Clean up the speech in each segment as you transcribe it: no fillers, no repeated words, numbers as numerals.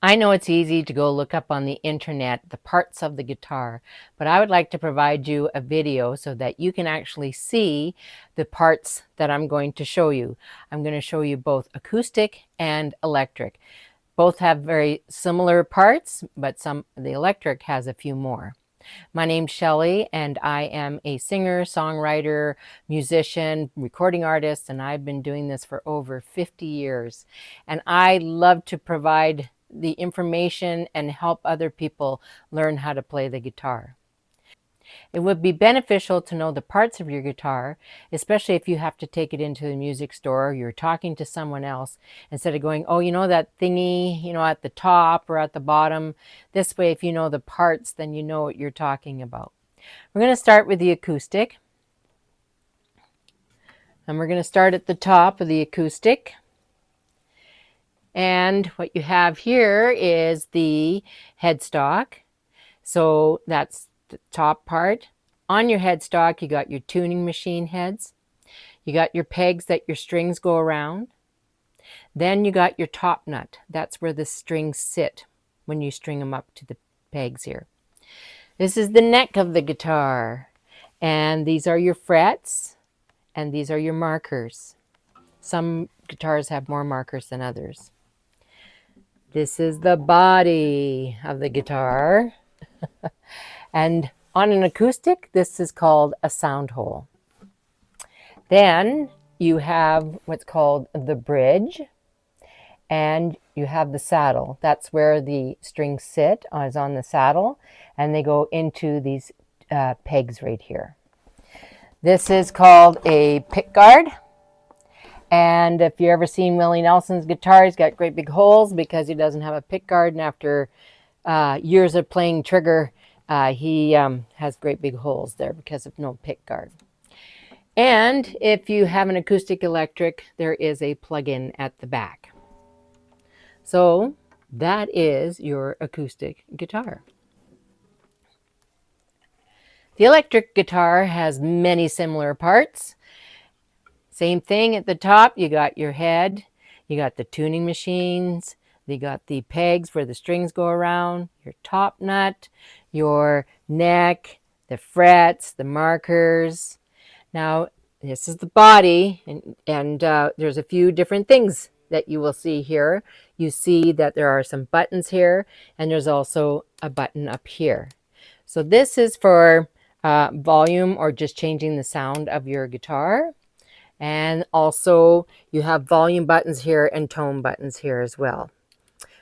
I know it's easy to go look up on the internet the parts of the guitar, but I would like to provide you a video so that you can actually see the parts that I'm going to show you. I'm going to show you both acoustic and electric. Both have very similar parts, but the electric has a few more. My name's Shelley, and I am a singer, songwriter, musician, recording artist, and I've been doing this for over 50 years. And I love to provide the information and help other people learn how to play the guitar. It would be beneficial to know the parts of your guitar, especially if you have to take it into the music store, or you're talking to someone else, instead of going, oh, you know that thingy, at the top or at the bottom. This way, if you know the parts, then you know what you're talking about. We're going to start with the acoustic. And we're going to start at the top of the acoustic. And what you have here is the headstock. So that's the top part. On your headstock, you got your tuning machine heads. You got your pegs that your strings go around. Then you got your top nut. That's where the strings sit when you string them up to the pegs here. This is the neck of the guitar. And these are your frets. And these are your markers. Some guitars have more markers than others. This is the body of the guitar. And on an acoustic, this is called a sound hole. Then you have what's called the bridge, and you have the saddle. That's where the strings sit, is on the saddle, and they go into these pegs right here. This is called a pickguard. And if you've ever seen Willie Nelson's guitar, he's got great big holes because he doesn't have a pickguard. And after years of playing trigger, he has great big holes there because of no pickguard. And if you have an acoustic electric, there is a plug-in at the back. So that is your acoustic guitar. The electric guitar has many similar parts. Same thing at the top, you got your head, you got the tuning machines, you got the pegs where the strings go around, your top nut, your neck, the frets, the markers. Now, this is the body, and there's a few different things that you will see here. You see that there are some buttons here, and there's also a button up here. So this is for volume or just changing the sound of your guitar. And also you have volume buttons here and tone buttons here as well.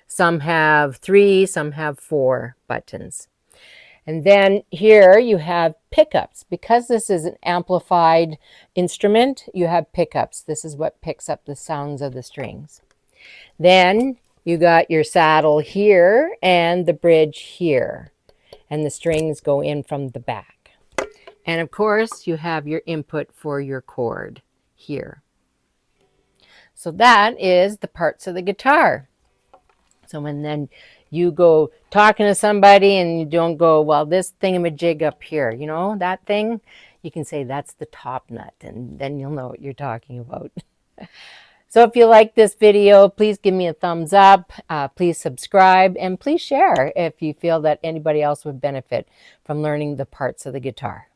Some have 3, some have 4 buttons. And then here you have pickups. Because this is an amplified instrument, you have pickups. This is what picks up the sounds of the strings. Then you got your saddle here and the bridge here. And the strings go in from the back. And of course, you have your input for your chord here. So that is the parts of the guitar. So when then you go talking to somebody and you don't go, well, this thingamajig up here, that thing, you can say that's the top nut, and then you'll know what you're talking about. So if you like this video, please give me a thumbs up, please subscribe, and please share if you feel that anybody else would benefit from learning the parts of the guitar.